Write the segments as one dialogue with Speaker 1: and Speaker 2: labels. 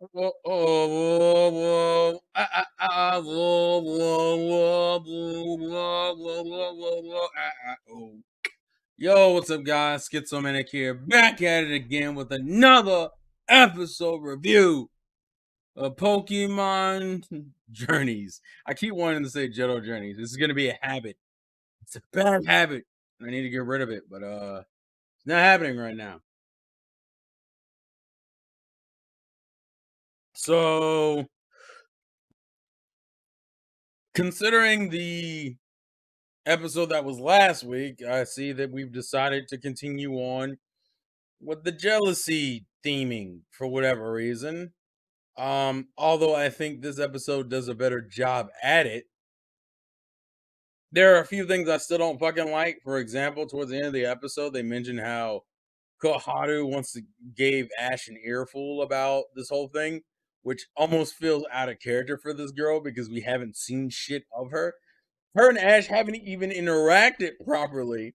Speaker 1: Whoa, oh, whoa, whoa, whoa, whoa, whoa, whoa, whoa, whoa, whoa, whoa, oh. Yo, what's up, guys? Schizomanic here, back at it again with another episode review of Pokemon Journeys. I keep wanting to say Johto Journeys. This is gonna be a habit. It's a bad habit. I need to get rid of it, but it's not happening right now. So, considering the episode that was last week, I see that we've decided to continue on with the jealousy theming for whatever reason. Although I think this episode does a better job at it, there are a few things I still don't fucking like. For example, towards the end of the episode, they mentioned how Koharu wants to gave Ash an earful about this whole thing, which almost feels out of character for this girl because we haven't seen shit of her. Her and Ash haven't even interacted properly.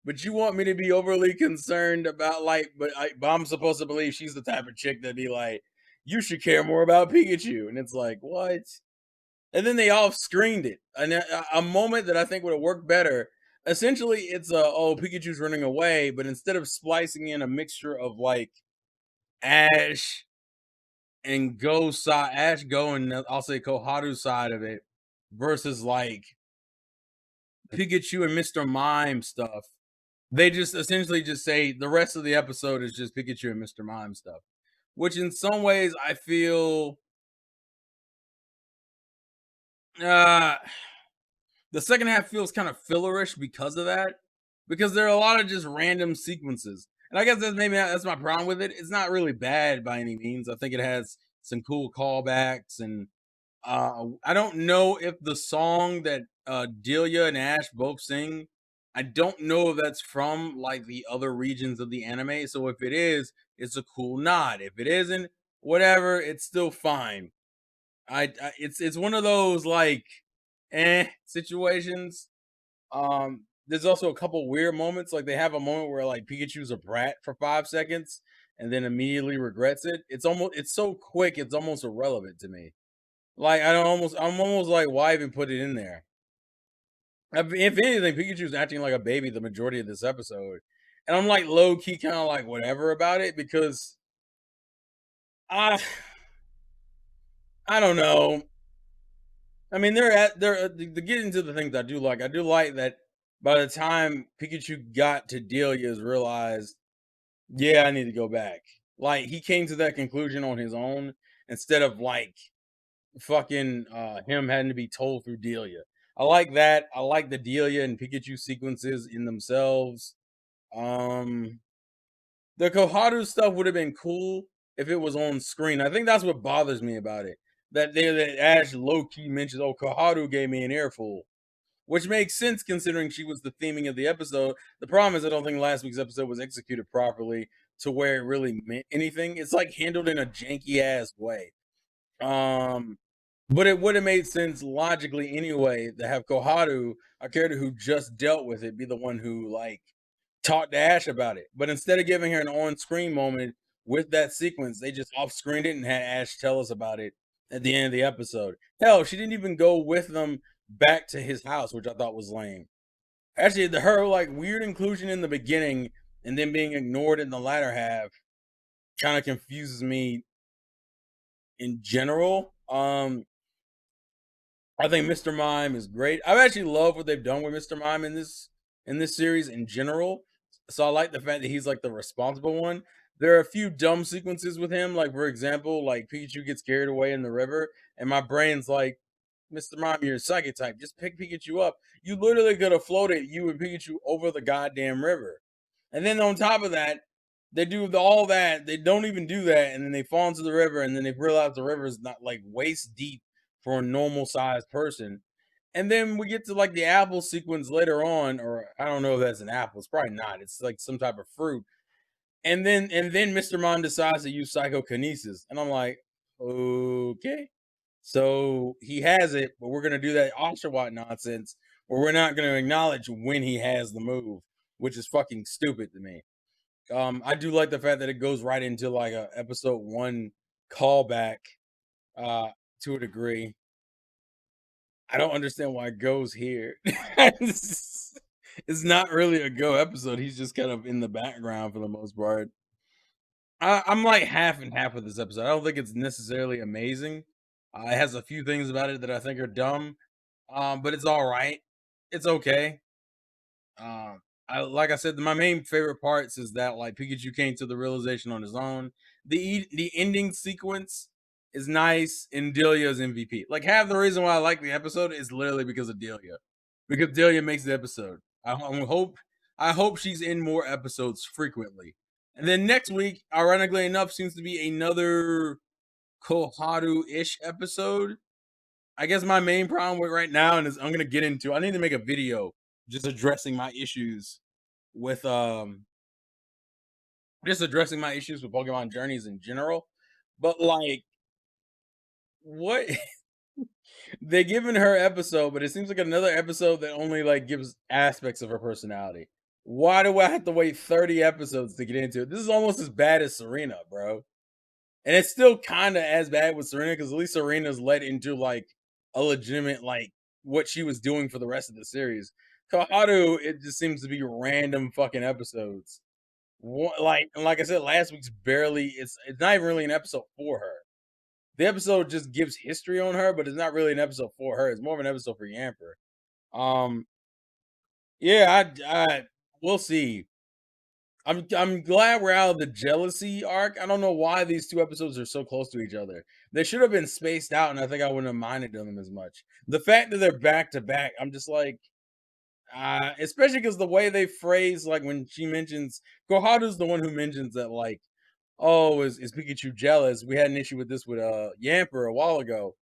Speaker 1: But you want me to be overly concerned about but I'm supposed to believe she's the type of chick that be like, you should care more about Pikachu, and it's like what? And then they off screened it, and a moment that I think would have worked better. Essentially, it's a Pikachu's running away, but instead of splicing in a mixture of like Ash and Ash Go, and I'll say Koharu's side of it versus like Pikachu and Mr. Mime stuff. They just essentially just say the rest of the episode is just Pikachu and Mr. Mime stuff, which in some ways I feel uh the second half feels kind of fillerish because of that. Because there are a lot of just random sequences. And I guess that's my problem with it. It's not really bad by any means. I think it has some cool callbacks and I don't know if the song that Delia and Ash both sing, I don't know if that's from like the other regions of the anime. So if it is, it's a cool nod. If it isn't, whatever, it's still fine. It's one of those like situations. There's also a couple weird moments. Like they have a moment where like Pikachu's a brat for 5 seconds and then immediately regrets it. It's so quick, it's almost irrelevant to me. Like I'm almost like, why even put it in there? If anything, Pikachu's acting like a baby the majority of this episode, and I'm like low key kind of like whatever about it because I I don't know. I mean, they're to get into the things I do like. I do like that by the time Pikachu got to Delia's, realized, yeah, I need to go back. Like he came to that conclusion on his own instead of like fucking him having to be told through Delia. I like that. I like the Delia and Pikachu sequences in themselves. Um the Koharu stuff would have been cool if it was on screen. I think that's what bothers me about it. That Ash low key mentions, oh, Koharu gave me an earful. Which makes sense considering she was the theming of the episode. The problem is I don't think last week's episode was executed properly to where it really meant anything. It's like handled in a janky ass way. Um but it would have made sense logically anyway to have Koharu, a character who just dealt with it, be the one who like talked to Ash about it. But instead of giving her an on-screen moment with that sequence, they just off-screened it and had Ash tell us about it at the end of the episode. Hell, she didn't even go with them back to his house, which I thought was lame. Actually, her like weird inclusion in the beginning and then being ignored in the latter half kind of confuses me in general. I think Mr. Mime is great. I've actually loved what they've done with Mr. Mime in this series in general. So I like the fact that he's like the responsible one. There are a few dumb sequences with him, like for example, like Pikachu gets carried away in the river, and my brain's like, Mr. Mime, you're a psychic type. Just pick Pikachu up. You literally could have floated you and Pikachu over the goddamn river. And then on top of that, they do all that. They don't even do that, and then they fall into the river, and then they realize the river is not like waist deep for a normal sized person. And then we get to like the apple sequence later on, or I don't know if that's an apple. It's probably not. It's like some type of fruit. And then Mr. Mon decides to use psychokinesis, and I'm like, okay. So he has it, but we're gonna do that Oshawott nonsense, where we're not gonna acknowledge when he has the move, which is fucking stupid to me. I do like the fact that it goes right into like a episode one callback uh to a degree. I don't understand why Go's here. It's not really a Go episode. He's just kind of in the background for the most part. I'm like half and half with this episode. I don't think it's necessarily amazing. It has a few things about it that I think are dumb, but it's all right. It's okay. I like I said, my main favorite parts is that like Pikachu came to the realization on his own. The ending sequence is nice, and Delia's MVP. Like half the reason why I like the episode is literally because of Delia, because Delia makes the episode. I hope she's in more episodes frequently. And then next week, ironically enough, seems to be another Koharu ish episode. I guess my main problem with right now, and is I'm gonna get into. I need to make a video just addressing my issues with just addressing my issues with Pokemon journeys in general. But like, what they given her episode, but it seems like another episode that only like gives aspects of her personality. Why do I have to wait 30 episodes to get into it? This is almost as bad as Serena, bro. And it's still kind of as bad with Serena because at least Serena's led into like a legitimate like what she was doing for the rest of the series. Kaharu, it just seems to be random fucking episodes. Like I said, last week's barely. It's not even really an episode for her. The episode just gives history on her, but it's not really an episode for her. It's more of an episode for Yamper. Um, yeah, I we'll see. I'm glad we're out of the jealousy arc. I don't know why these two episodes are so close to each other. They should have been spaced out, and I think I wouldn't have minded them as much. The fact that they're back to back, I'm just like, especially because the way they phrase, like when she mentions Koharu's the one who mentions that, like, oh, is Pikachu jealous? We had an issue with this with Yamper a while ago.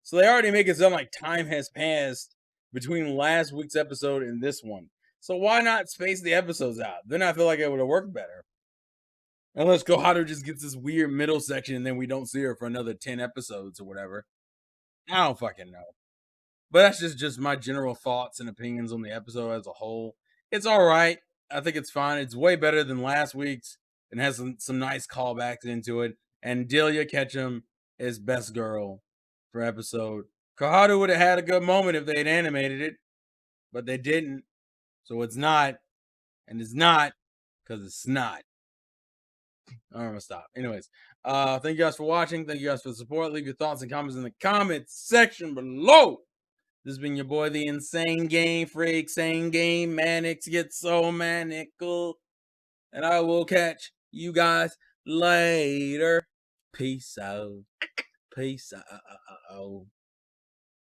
Speaker 1: So they already make it sound like time has passed between last week's episode and this one. So why not space the episodes out? Then I feel like it would have worked better. Unless Koharu just gets this weird middle section and then we don't see her for another 10 episodes or whatever. I don't fucking know. But that's just my general thoughts and opinions on the episode as a whole. It's all right. I think it's fine. It's way better than last week's and has some nice callbacks into it. And Delia Ketchum is best girl for episode. Koharu would have had a good moment if they had animated it, but they didn't. So it's not, and it's not because it's not. I'm gonna stop. Anyways, thank you guys for watching. Thank you guys for the support. Leave your thoughts and comments in the comments section below. This has been your boy, the Insane Game Freak. Same game, Mannix gets so manical. And I will catch you guys later. Peace out. Peace out.